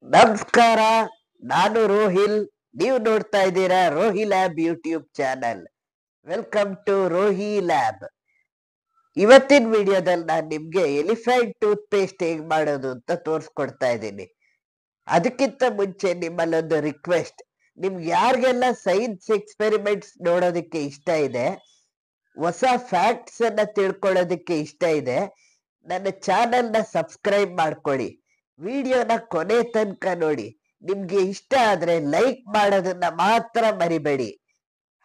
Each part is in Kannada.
ನಮಸ್ಕಾರ, ನಾನು ರೋಹಿಲ್. ನೀವು ನೋಡ್ತಾ ಇದ್ದೀರಾ Rohi lab YouTube channel. Welcome to Rohi lab. ಇವತ್ತಿನ ವಿಡಿಯೋದಲ್ಲಿ ನಾನು ನಿಮ್ಗೆ ಎಲಿಫೆಂಟ್ ಟೂತ್ ಪೇಸ್ಟ್ ಹೇಗ್ ಮಾಡೋದು ಅಂತ ತೋರಿಸ್ಕೊಡ್ತಾ ಇದ್ದೀನಿ. ಅದಕ್ಕಿಂತ ಮುಂಚೆ ನಿಮ್ಮಲ್ಲೊಂದು ರಿಕ್ವೆಸ್ಟ್. ನಿಮ್ಗೆ ಯಾರಿಗೆಲ್ಲ ಸೈನ್ಸ್ ಎಕ್ಸ್ಪೆರಿಮೆಂಟ್ಸ್ ನೋಡೋದಕ್ಕೆ ಇಷ್ಟ ಇದೆ, ಹೊಸ ಫ್ಯಾಕ್ಟ್ಸ್ ಅನ್ನ ತಿಳ್ಕೊಳ್ಳೋದಕ್ಕೆ ಇಷ್ಟ ಇದೆ, ನನ್ನ ಚಾನೆಲ್ ನ ಸಬ್ಸ್ಕ್ರೈಬ್ ಮಾಡ್ಕೊಳ್ಳಿ. ವಿಡಿಯೋನ ಕೊನೆ ತನಕ ನೋಡಿ. ನಿಮ್ಗೆ ಇಷ್ಟ ಆದ್ರೆ ಲೈಕ್ ಮಾಡೋದನ್ನ ಮಾತ್ರ ಮರಿಬೇಡಿ.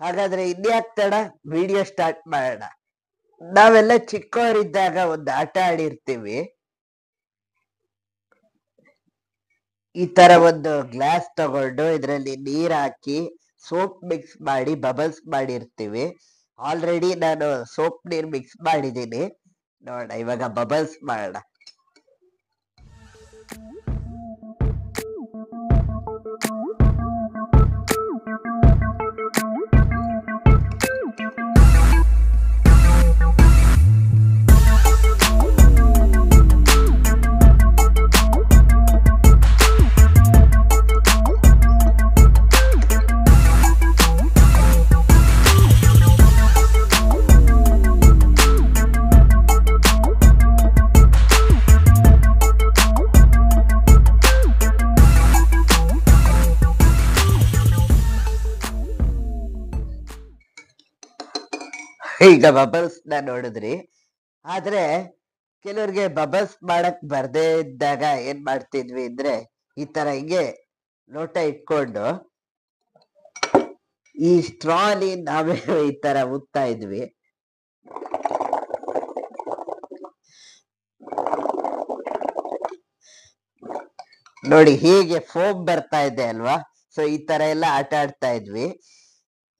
ಹಾಗಾದ್ರೆ ಇನ್ಯಾಕ್ ತಡ, ವಿಡಿಯೋ ಸ್ಟಾರ್ಟ್ ಮಾಡೋಣ. ನಾವೆಲ್ಲ ಚಿಕ್ಕವರಿದ್ದಾಗ ಒಂದು ಆಟ ಆಡಿರ್ತೀವಿ. ಈ ತರ ಒಂದು ಗ್ಲಾಸ್ ತಗೊಂಡು ಇದರಲ್ಲಿ ನೀರ್ ಹಾಕಿ ಸೋಪ್ ಮಿಕ್ಸ್ ಮಾಡಿ ಬಬಲ್ಸ್ ಮಾಡಿರ್ತೀವಿ. ಆಲ್ರೆಡಿ ನಾನು ಸೋಪ್ ನೀರ್ ಮಿಕ್ಸ್ ಮಾಡಿದ್ದೀನಿ. ನೋಡ, ಇವಾಗ ಬಬಲ್ಸ್ ಮಾಡೋಣ. ಈಗ ಬಬಲ್ಸ್ ನ ನೋಡಿದ್ರಿ. ಆದ್ರೆ ಕೆಲವ್ರಿಗೆ ಬಬಲ್ಸ್ ಮಾಡಕ್ ಬರ್ದೇ ಇದ್ದಾಗ ಏನ್ ಮಾಡ್ತಿದ್ವಿ ಅಂದ್ರೆ, ಈ ತರ ಹಿಂಗೆ ಲೋಟ ಇಟ್ಕೊಂಡು ಈ ಸ್ಟ್ರಾಲಿ ನಾವೇ ಈ ತರ ಉತ್ತಾ ಇದ್ವಿ. ನೋಡಿ ಹೀಗೆ ಫೋಮ್ ಬರ್ತಾ ಇದೆ ಅಲ್ವಾ. ಸೊ ಈ ತರ ಎಲ್ಲ ಆಟ ಆಡ್ತಾ ಇದ್ವಿ.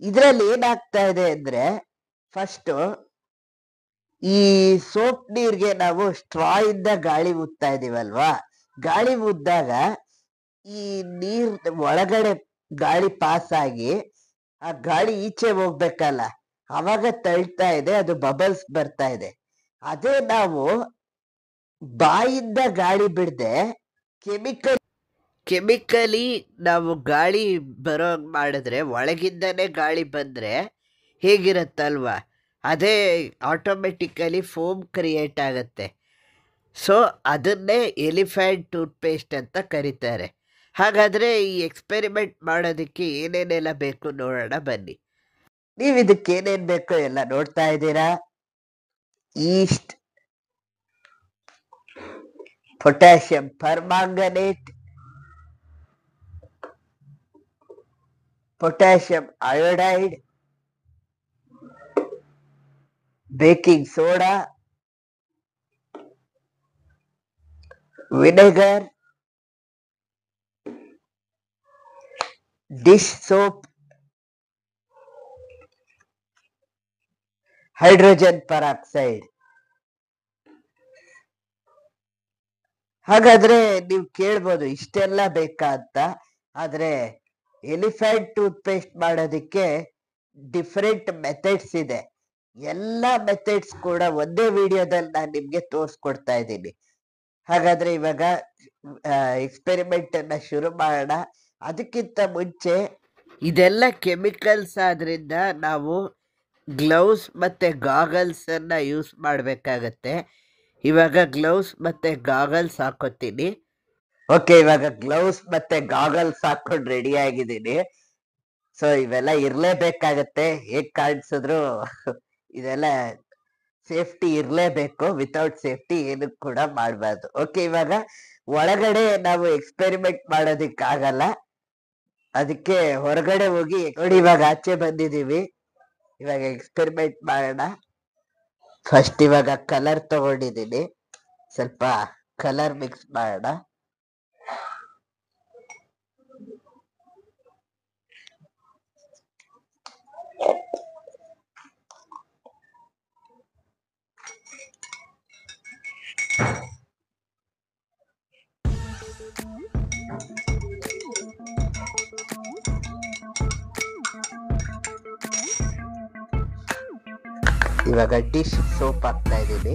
ಇದ್ರಲ್ಲಿ ಏನಾಗ್ತಾ ಇದೆ ಅಂದ್ರೆ, ಫಸ್ಟ್ ಈ ಸೋಪ್ ನೀರ್ಗೆ ನಾವು ಸ್ಟ್ರಾ ಇಂದ ಗಾಳಿ ಊದ್ತಾ ಇದೀವಲ್ವಾ. ಗಾಳಿ ಊದ್ದಾಗ ಈ ನೀರ್ ಒಳಗಡೆ ಗಾಳಿ ಪಾಸ್ ಆಗಿ ಆ ಗಾಳಿ ಈಚೆ ಹೋಗ್ಬೇಕಲ್ಲ, ಅವಾಗ ತಳ್ತಾ ಇದೆ, ಅದು ಬಬಲ್ಸ್ ಬರ್ತಾ ಇದೆ. ಅದೇ ನಾವು ಬಾಯಿಂದ ಗಾಳಿ ಬಿಡದೆ ಕೆಮಿಕಲಿ ನಾವು ಗಾಳಿ ಬರೋ ಮಾಡಿದ್ರೆ, ಒಳಗಿಂದನೇ ಗಾಳಿ ಬಂದ್ರೆ ಹೇಗಿರತ್ತಲ್ವಾ, ಅದೇ ಆಟೋಮೆಟಿಕಲಿ ಫೋಮ್ ಕ್ರಿಯೇಟ್ ಆಗುತ್ತೆ. ಸೊ ಅದನ್ನೇ ಎಲಿಫೆಂಟ್ ಟೂತ್ ಪೇಸ್ಟ್ ಅಂತ ಕರೀತಾರೆ. ಹಾಗಾದರೆ ಈ ಎಕ್ಸ್ಪೆರಿಮೆಂಟ್ ಮಾಡೋದಕ್ಕೆ ಏನೇನೆಲ್ಲ ಬೇಕು ನೋಡೋಣ ಬನ್ನಿ. ನೀವು ಇದಕ್ಕೆ ಏನೇನು ಬೇಕೋ ಎಲ್ಲ ನೋಡ್ತಾ ಇದ್ದೀರಾ. East, potassium permanganate, potassium iodide, baking soda, vinegar, dish soap, hydrogen peroxide. ಹಾಗಾದ್ರೆ ನೀವು ಕೇಳ್ಬೋದು ಇಷ್ಟೆಲ್ಲ ಬೇಕಾ ಅಂತ. ಆದ್ರೆ ಎಲಿಫೆಂಟ್ ಟೂತ್ ಪೇಸ್ಟ್ ಮಾಡೋದಕ್ಕೆ ಡಿಫರೆಂಟ್ ಮೆಥಡ್ಸ್ ಇದೆ. ಎಲ್ಲ ಮೆಥಡ್ಸ್ ಕೂಡ ಒಂದೇ ವಿಡಿಯೋದಲ್ಲಿ ನಾನು ನಿಮ್ಗೆ ತೋರಿಸ್ಕೊಡ್ತಾ ಇದ್ದೀನಿ. ಹಾಗಾದ್ರೆ ಇವಾಗ ಎಕ್ಸ್ಪೆರಿಮೆಂಟ್ ಅನ್ನ ಶುರು ಮಾಡೋಣ. ಅದಕ್ಕಿಂತ ಮುಂಚೆ, ಇದೆಲ್ಲ ಕೆಮಿಕಲ್ಸ್ ಆದ್ರಿಂದ ನಾವು ಗ್ಲೌಸ್ ಮತ್ತೆ ಗಾಗಲ್ಸ್ ಅನ್ನ ಯೂಸ್ ಮಾಡಬೇಕಾಗತ್ತೆ. ಇವಾಗ ಗ್ಲೌಸ್ ಮತ್ತೆ ಗಾಗಲ್ಸ್ ಹಾಕೋತೀನಿ. ಓಕೆ, ಇವಾಗ ಗ್ಲೌಸ್ ಮತ್ತೆ ಗಾಗಲ್ಸ್ ಹಾಕೊಂಡು ರೆಡಿ ಆಗಿದ್ದೀನಿ. ಸೊ ಇವೆಲ್ಲ ಇರ್ಲೇಬೇಕಾಗತ್ತೆ. ಹೇಗ್ ಕಾಣಿಸಿದ್ರು ಇದೆಲ್ಲ ಸೇಫ್ಟಿ ಇರ್ಲೇಬೇಕು. ವಿತೌಟ್ ಸೇಫ್ಟಿ ಏನು ಕೂಡ ಮಾಡಬಾರ್ದು. ಓಕೆ, ಇವಾಗ ಒಳಗಡೆ ನಾವು ಎಕ್ಸ್ಪೆರಿಮೆಂಟ್ ಮಾಡೋದಿಕ್ಕಾಗಲ್ಲ, ಅದಕ್ಕೆ ಹೊರಗಡೆ ಹೋಗಿ ನೋಡಿ. ಇವಾಗ ಆಚೆ ಬಂದಿದೀವಿ. ಇವಾಗ ಎಕ್ಸ್ಪೆರಿಮೆಂಟ್ ಮಾಡೋಣ. ಫಸ್ಟ್ ಇವಾಗ ಕಲರ್ ತಗೊಂಡಿದ್ದೀನಿ, ಸ್ವಲ್ಪ ಕಲರ್ ಮಿಕ್ಸ್ ಮಾಡೋಣ. ಇವಾಗ ಡಿಶ್ ಸೋಪ್ ಹಾಕ್ತಾ ಇದ್ದೀನಿ.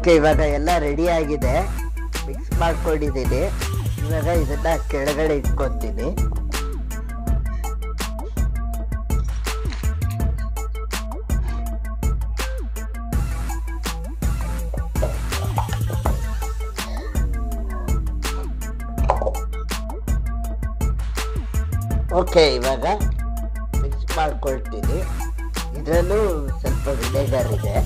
ಓಕೆ, ಇವಾಗ ಎಲ್ಲ ರೆಡಿ ಆಗಿದೆ, ಮಿಕ್ಸ್ ಮಾಡ್ಕೊಂಡಿದ್ದೀನಿ. ಇವಾಗ ಇದನ್ನ ಕೆಳಗಡೆ ಇಟ್ಕೊತೀನಿ. ಓಕೆ, ಇವಾಗ ಮಿಕ್ಸ್ ಮಾಡ್ಕೊಳ್ತೀನಿ. ಇದರಲ್ಲೂ ಸ್ವಲ್ಪ ವಿನೆಗರ್ ಇದೆ.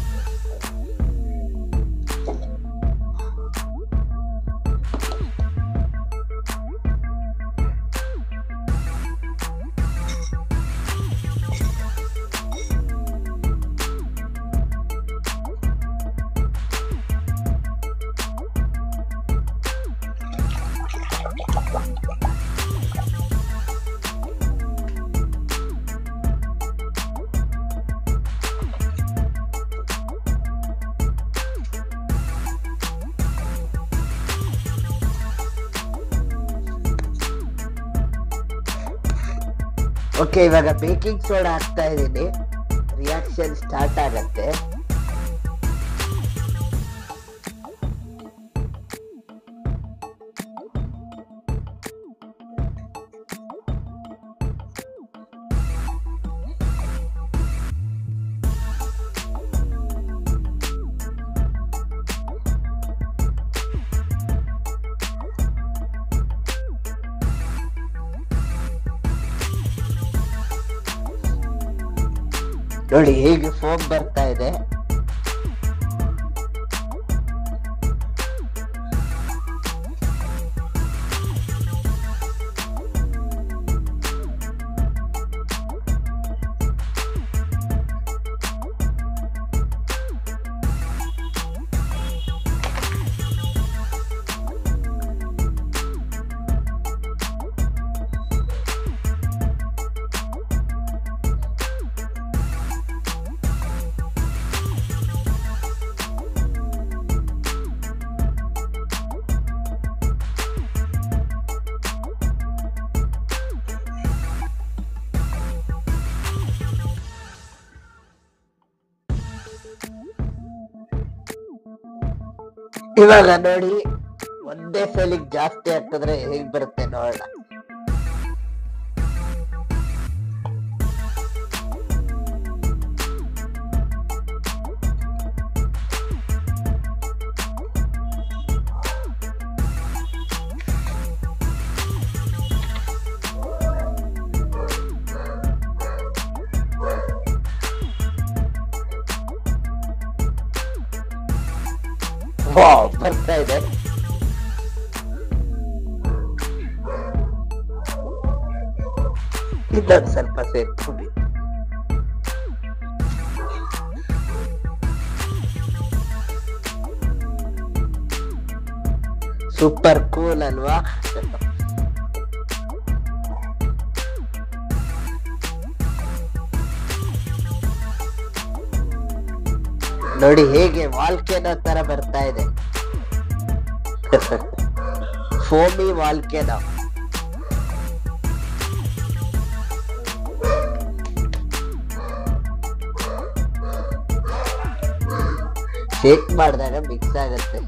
ಓಕೆ, ಇವಾಗ ಬೇಕಿಂಗ್ ಸೋಡಾ ಹಾಕ್ತಾ ಇದ್ದೀನಿ. ರಿಯಾಕ್ಷನ್ ಸ್ಟಾರ್ಟ್ ಆಗತ್ತೆ. ನೋಡಿ ಹೇಗೆ ಫೋಮ್ ಬರ್ತಾ ಇದೆ. ಇವಾಗ ನೋಡಿ, ಒಂದೇ ಸಲಿಗೆ ಜಾಸ್ತಿ ಹಾಕಿದ್ರೆ ಹೇಗ್ ಬರುತ್ತೆ ನೋಡೋಣ. ಬರ್ತಾ ಇದೆ. ಇದೊಂದು ಸ್ವಲ್ಪ ಸೇರ್ಕೊಡಿ. ಸೂಪರ್ ಕೂಲ್ ಅಲ್ವಾ? ನೋಡಿ ಹೇಗೆ ವಾಲ್ಕೆನೋ ತರ ಬರ್ತಾ ಇದೆ. ಫೋಮಿ ವಾಲ್ಕೆನೋ. ಶೇಕ್ ಮಾಡಿದಾಗ ಮಿಕ್ಸ್ ಆಗತ್ತೆ.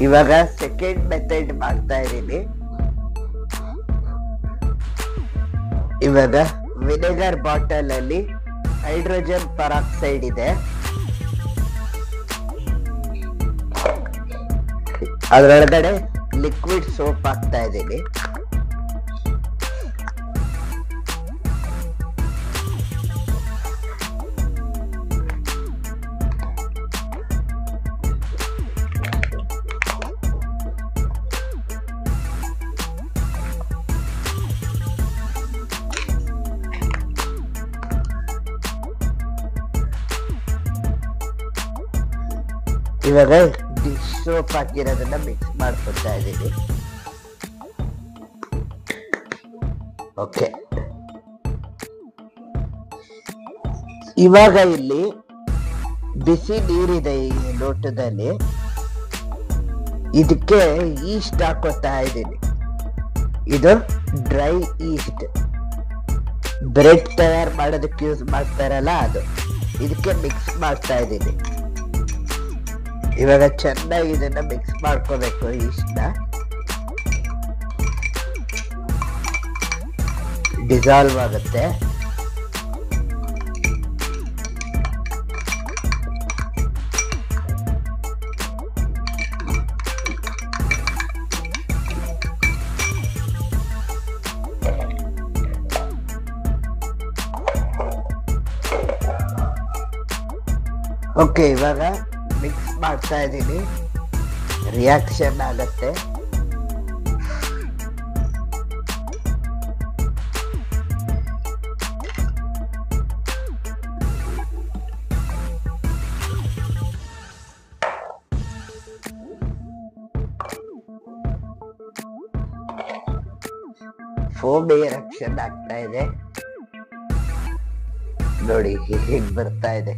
ಇವಾಗ ಸೆಕೆಂಡ್ ಮೆಥಡ್ ಮಾಡ್ತಾ ಇದೀನಿ. ಇವಾಗ ವಿನೆಗರ್ ಬಾಟಲ್ ಅಲ್ಲಿ ಹೈಡ್ರೋಜನ್ ಪರಾಕ್ಸೈಡ್ ಇದೆ. ಅದರೊಳಗಡೆ ಲಿಕ್ವಿಡ್ ಸೋಪ್ ಹಾಕ್ತಾ ಇದ್ದೀನಿ. ಇವಾಗ ಡಿಶ್ ಸೋಪ್ ಹಾಕಿರೋದನ್ನ ಮಿಕ್ಸ್ ಮಾಡ್ಕೊತಾ ಇದ್ದೀನಿ. ಓಕೆ, ಇವಾಗ ಇಲ್ಲಿ ಬಿಸಿ ನೀರಿದೆ ಈ ಲೋಟದಲ್ಲಿ. ಇದಕ್ಕೆ ಈಸ್ಟ್ ಹಾಕೋತಾ ಇದ್ದೀನಿ. ಇದು ಡ್ರೈ ಈಸ್ಟ್, ಬ್ರೆಡ್ ತಯಾರು ಮಾಡೋದಕ್ಕೆ ಯೂಸ್ ಮಾಡ್ತಾರಲ್ಲ ಅದು. ಇದಕ್ಕೆ ಮಿಕ್ಸ್ ಮಾಡ್ತಾ ಇದ್ದೀನಿ. ಇವಾಗ ಚೆನ್ನಾಗಿ ಇದನ್ನ ಮಿಕ್ಸ್ ಮಾಡ್ಕೋಬೇಕು. ಈಸ್ಟ್ನ ಡಿಸಾಲ್ವ್ ಆಗುತ್ತೆ. ಓಕೆ, ಇವಾಗ ಮಿಕ್ಸ್ ಮಾಡ್ತಾ ಇದ್ದೀನಿ. ರಿಯಾಕ್ಷನ್ ಆಗತ್ತೆ. ಫೋಮ್ ರಿಯಾಕ್ಷನ್ ಆಗ್ತಾ ಇದೆ ನೋಡಿ, ಹೇಗ್ ಬರ್ತಾ ಇದೆ.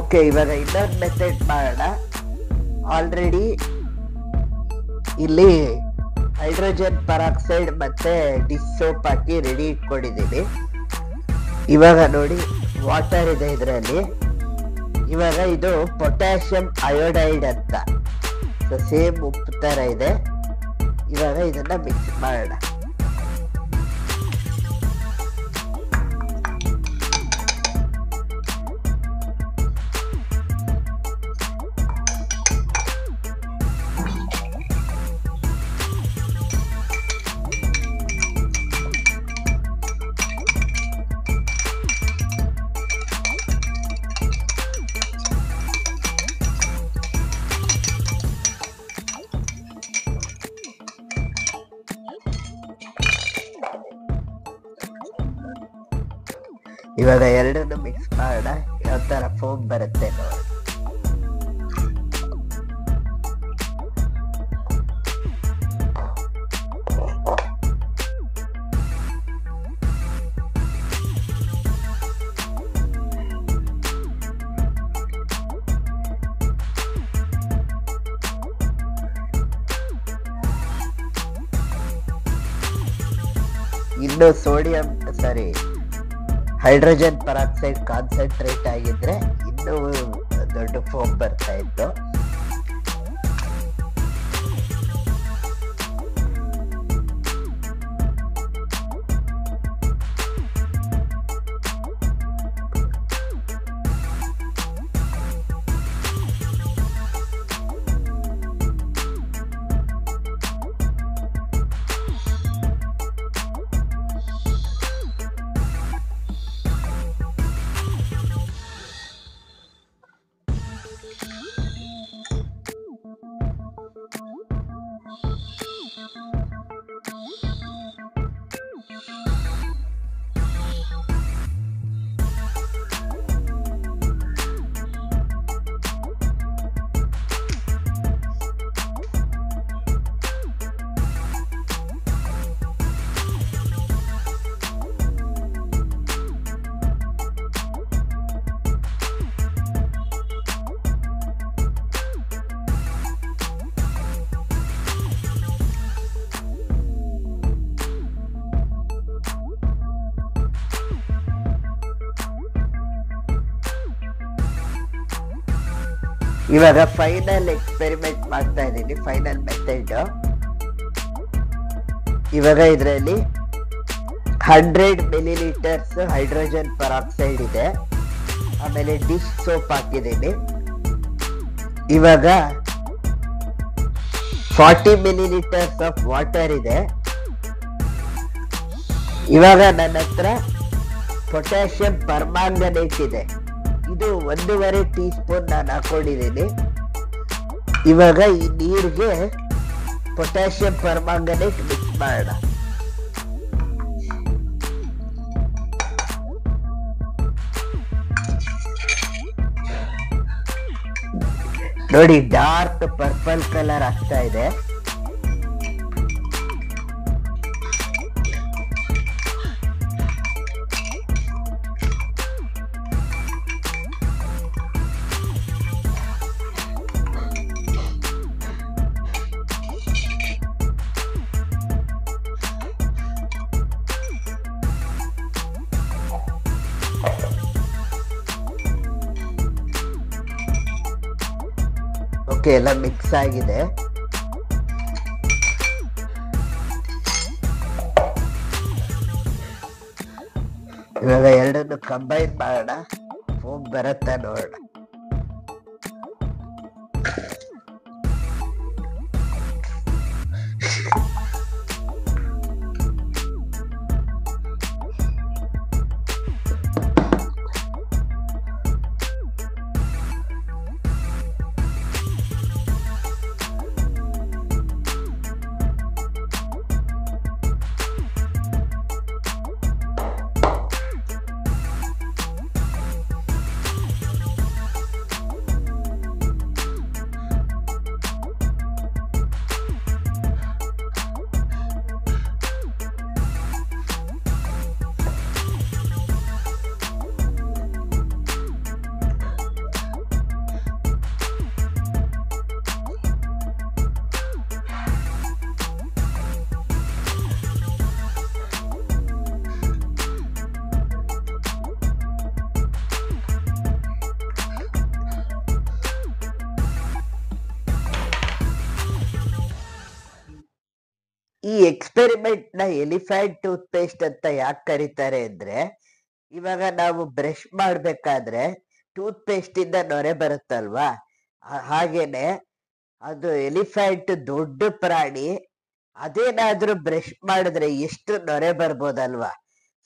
ಓಕೆ, ಇವಾಗ ಇನ್ನೊಂದು ಮೆಥಡ್ ಮಾಡೋಣ. ಆಲ್ರೆಡಿ ಇಲ್ಲಿ ಹೈಡ್ರೋಜನ್ ಪರಾಕ್ಸೈಡ್ ಮತ್ತೆ ಡಿಶ್ ಸೋಪ್ ಹಾಕಿ ರೆಡಿ ಇಟ್ಕೊಂಡಿದ್ದೀನಿ. ಇವಾಗ ನೋಡಿ, ವಾಟರ್ ಇದೆ ಇದರಲ್ಲಿ. ಇವಾಗ ಇದು ಪೊಟ್ಯಾಷಿಯಂ ಅಯೋಡೈಡ್ ಅಂತ, ಸೇಮ್ ಉಪ್ಪು ತರ ಇದೆ. ಇವಾಗ ಇದನ್ನ ಮಿಕ್ಸ್ ಮಾಡೋಣ. ಇವಾಗ ಎರಡನ್ನು ಮಿಕ್ಸ್ ಮಾಡೋಣ, ಯಾವ ತರ ಫೋಮ್ ಬರುತ್ತೆ ನೋಡಿ. ಇನ್ನು ಹೈಡ್ರೋಜನ್ ಪರಾಕ್ಸೈಡ್ ಕಾನ್ಸಂಟ್ರೇಟ್ ಆಗಿದ್ರೆ ಇನ್ನೂ ದೊಡ್ಡ ಫೋಮ್ ಬರ್ತಾ ಇತ್ತು. ಇವಾಗ ಫೈನಲ್ ಎಕ್ಸ್ಪೆರಿಮೆಂಟ್ ಮಾಡ್ತಾ ಇದ್ದೀನಿ, ಫೈನಲ್ ಮೆಥಡ್. ಇವಾಗ ಇದರಲ್ಲಿ 100 ಮಿಲಿಲೀಟರ್ಸ್ ಹೈಡ್ರೋಜನ್ ಪರಾಕ್ಸೈಡ್ ಇದೆ. ಆಮೇಲೆ ಡಿಶ್ ಸೋಪ್ ಹಾಕಿದ್ದೀನಿ. ಇವಾಗ 40 ಮಿಲಿಲೀಟರ್ಸ್ ಆಫ್ ವಾಟರ್ ಇದೆ. ಇವಾಗ ನನ್ನ ಹತ್ರ ಪೊಟ್ಯಾಷಿಯಂ ಪರ್ಮಾಂಗನೇಟ್ ಇದೆ. ಇದು 1.5 ಟೀ ಸ್ಪೂನ್ ನಾನು ಹಾಕೊಂಡಿದ್ದೀನಿ. ಇವಾಗ ಈ ನೀರಿಗೆ ಪೊಟ್ಯಾಷಿಯಂ ಪರ್ಮಾಂಗನೇಟ್ ಮಿಕ್ಸ್ ಮಾಡೋಣ. ನೋಡಿ, ಡಾರ್ಕ್ ಪರ್ಪಲ್ ಕಲರ್ ಆಗ್ತಾ ಇದೆ. ಓಕೆ, ಎಲ್ಲ ಮಿಕ್ಸ್ ಆಗಿದೆ. ಇವಾಗ ಎರಡನ್ನು ಕಂಬೈನ್ ಮಾಡೋಣ, ಫೋಮ್ ಬರುತ್ತಾ ನೋಡೋಣ. ಈ ಎಕ್ಸ್ಪೆರಿಮೆಂಟ್ ನ ಎಲಿಫೆಂಟ್ ಟೂತ್ ಪೇಸ್ಟ್ ಅಂತ ಯಾಕೆ ಕರೀತಾರೆ ಅಂದ್ರೆ, ಇವಾಗ ನಾವು ಬ್ರಷ್ ಮಾಡ್ಬೇಕಾದ್ರೆ ಟೂತ್ ಪೇಸ್ಟ್ ಇಂದ ನೊರೆ ಬರುತ್ತಲ್ವಾ, ಹಾಗೇನೆ ಅದು ಎಲಿಫೆಂಟ್ ದೊಡ್ಡ ಪ್ರಾಣಿ, ಅದೇನಾದ್ರೂ ಬ್ರಷ್ ಮಾಡಿದ್ರೆ ಎಷ್ಟು ನೊರೆ ಬರ್ಬೋದಲ್ವಾ.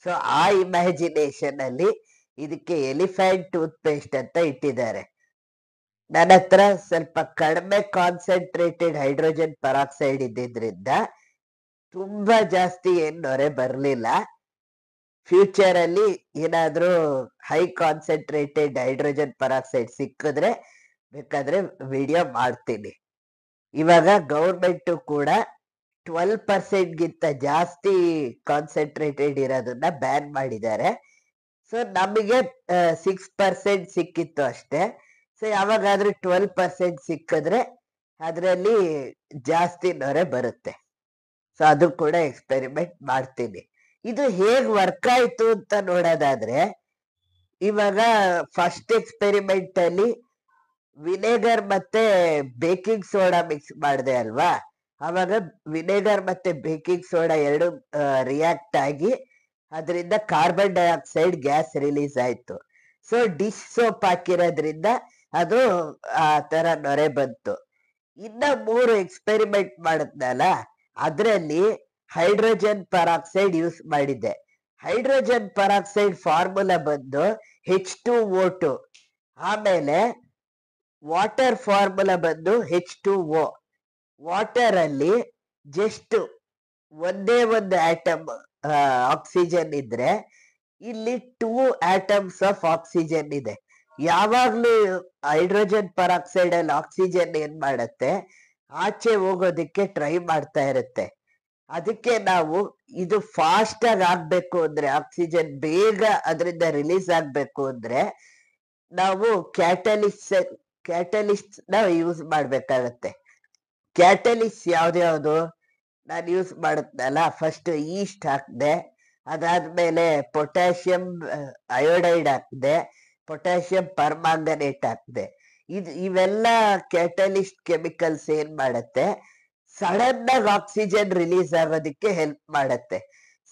ಸೊ ಆ ಇಮ್ಯಾಜಿನೇಷನ್ ಅಲ್ಲಿ ಇದಕ್ಕೆ ಎಲಿಫೆಂಟ್ ಟೂತ್ ಪೇಸ್ಟ್ ಅಂತ ಇಟ್ಟಿದ್ದಾರೆ. ನನ್ನ ಹತ್ರ ಸ್ವಲ್ಪ ಕಡಿಮೆ ಕಾನ್ಸಂಟ್ರೇಟೆಡ್ ಹೈಡ್ರೋಜನ್ ಪರಾಕ್ಸೈಡ್ ಇದ್ದಿದ್ರಿಂದ ತುಂಬಾ ಜಾಸ್ತಿ ಏನ್ ನೊರೆ ಬರ್ಲಿಲ್ಲ. ಫ್ಯೂಚರ್ ಅಲ್ಲಿ ಏನಾದ್ರೂ ಹೈ ಕಾನ್ಸಂಟ್ರೇಟೆಡ್ ಹೈಡ್ರೋಜನ್ ಪರಾಕ್ಸೈಡ್ ಸಿಕ್ಕಿದ್ರೆ ಬೇಕಾದ್ರೆ ವಿಡಿಯೋ ಮಾಡ್ತೀನಿ. ಇವಾಗ ಗೌರ್ಮೆಂಟ್ ಕೂಡ 12% ಗಿಂತ ಜಾಸ್ತಿ ಕಾನ್ಸಂಟ್ರೇಟೆಡ್ ಇರೋದನ್ನ ಬ್ಯಾನ್ ಮಾಡಿದ್ದಾರೆ. ಸೊ ನಮಗೆ 6% ಸಿಕ್ಕಿತ್ತು ಅಷ್ಟೇ. ಸೊ ಯಾವಾಗಾದ್ರೂ 12% ಸಿಕ್ಕಿದ್ರೆ ಅದರಲ್ಲಿ ಜಾಸ್ತಿ ನೊರೆ ಬರುತ್ತೆ. ಸೊ ಅದು ಕೂಡ ಎಕ್ಸ್ಪೆರಿಮೆಂಟ್ ಮಾಡ್ತೀನಿ. ಇದು ಹೇಗ್ ವರ್ಕ್ ಆಯ್ತು ಅಂತ ನೋಡೋದಾದ್ರೆ, ಇವಾಗ ಫಸ್ಟ್ ಎಕ್ಸ್ಪೆರಿಮೆಂಟ್ ಅಲ್ಲಿ ವಿನೆಗರ್ ಮತ್ತೆ ಬೇಕಿಂಗ್ ಸೋಡಾ ಮಿಕ್ಸ್ ಮಾಡಿದೆ ಅಲ್ವಾ, ಅವಾಗ ವಿನೆಗರ್ ಮತ್ತೆ ಬೇಕಿಂಗ್ ಸೋಡಾ ಎರಡು ರಿಯಾಕ್ಟ್ ಆಗಿ ಅದರಿಂದ ಕಾರ್ಬನ್ ಡೈಆಕ್ಸೈಡ್ ಗ್ಯಾಸ್ ರಿಲೀಸ್ ಆಯ್ತು. ಸೊ ಡಿಶ್ ಸೋಪ್ ಹಾಕಿರೋದ್ರಿಂದ ಅದು ಆ ತರ ನೊರೆ ಬಂತು. ಇನ್ನ 3 ಎಕ್ಸ್ಪೆರಿಮೆಂಟ್ ಮಾಡಿದ್ನಲ್ಲ, ಅದರಲ್ಲಿ ಹೈಡ್ರೋಜನ್ ಪರಾಕ್ಸೈಡ್ ಯೂಸ್ ಮಾಡಿದ್ದೆ. ಹೈಡ್ರೋಜನ್ ಪರಾಕ್ಸೈಡ್ ಫಾರ್ಮುಲಾ ಬಂದು H2O2. ಆಮೇಲೆ ವಾಟರ್ ಫಾರ್ಮುಲಾ ಬಂದು H2O. ವಾಟರ್ ಅಲ್ಲಿ ಜಸ್ಟ್ ಒಂದೇ ಒಂದು ಆಟಮ್ ಆಕ್ಸಿಜನ್ ಇದ್ರೆ, ಇಲ್ಲಿ 2 ಆಟಮ್ಸ್ ಆಫ್ ಆಕ್ಸಿಜನ್ ಇದೆ. ಯಾವಾಗ್ಲೂ ಹೈಡ್ರೋಜನ್ ಪರಾಕ್ಸೈಡ್ ಅಲ್ಲಿ ಆಕ್ಸಿಜನ್ ಏನ್ ಮಾಡತ್ತೆ, ಆಚೆ ಹೋಗೋದಿಕ್ಕೆ ಟ್ರೈ ಮಾಡ್ತಾ ಇರುತ್ತೆ. ಅದಕ್ಕೆ ನಾವು ಇದು ಫಾಸ್ಟ್ ಆಗಿ ಆಗ್ಬೇಕು ಅಂದ್ರೆ, ಆಕ್ಸಿಜನ್ ಬೇಗ ಅದರಿಂದ ರಿಲೀಸ್ ಆಗ್ಬೇಕು ಅಂದ್ರೆ ನಾವು ಕ್ಯಾಟಲಿಸ್ಟ್ ನ ಯೂಸ್ ಮಾಡ್ಬೇಕಾಗತ್ತೆ. ಕ್ಯಾಟಲಿಸ್ಟ್ ಯಾವ್ದ್ಯಾವ್ದು ನಾನು ಯೂಸ್ ಮಾಡಿದ್ನಲ್ಲ, ಫಸ್ಟ್ ಈಸ್ಟ್ ಹಾಕ್ದೆ, ಅದಾದ್ಮೇಲೆ ಪೊಟ್ಯಾಷಿಯಂ ಅಯೋಡೈಡ್ ಹಾಕ್ದೆ, ಪೊಟ್ಯಾಷಿಯಂ ಪರ್ಮಾಂಗನೇಟ್ ಹಾಕ್ದೆ. ಇವೆಲ್ಲ ಕ್ಯಾಟಲಿಸ್ಟ್ ಕೆಮಿಕಲ್ಸ್ ಏನ್ ಮಾಡತ್ತೆ, ಸಡನ್ ಆಗಿ ಆಕ್ಸಿಜನ್ ರಿಲೀಸ್ ಆಗೋದಕ್ಕೆ ಹೆಲ್ಪ್ ಮಾಡತ್ತೆ.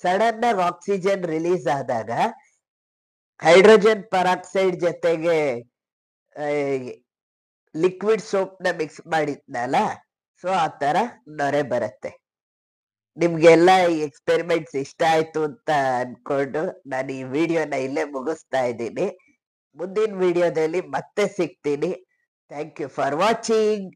ಸಡನ್ ಆಗಿ ಆಕ್ಸಿಜನ್ ರಿಲೀಸ್ ಆದಾಗ ಹೈಡ್ರೋಜನ್ ಪರಾಕ್ಸೈಡ್ ಜೊತೆಗೆ ಲಿಕ್ವಿಡ್ ಸೋಪ್ ನ ಮಿಕ್ಸ್ ಮಾಡಿದ್ನಲ್ಲ, ಸೊ ಆ ತರ ನೊರೆ ಬರುತ್ತೆ. ನಿಮ್ಗೆಲ್ಲ ಈ ಎಕ್ಸ್ಪೆರಿಮೆಂಟ್ಸ್ ಇಷ್ಟ ಆಯ್ತು ಅಂತ ಅನ್ಕೊಂಡು ನಾನು ಈ ವಿಡಿಯೋನ ಇಲ್ಲೇ ಮುಗಿಸ್ತಾ ಇದ್ದೀನಿ. ಮುಂದಿನ ವಿಡಿಯೋದಲ್ಲಿ ಮತ್ತೆ ಸಿಗ್ತೀನಿ. Thank you for watching.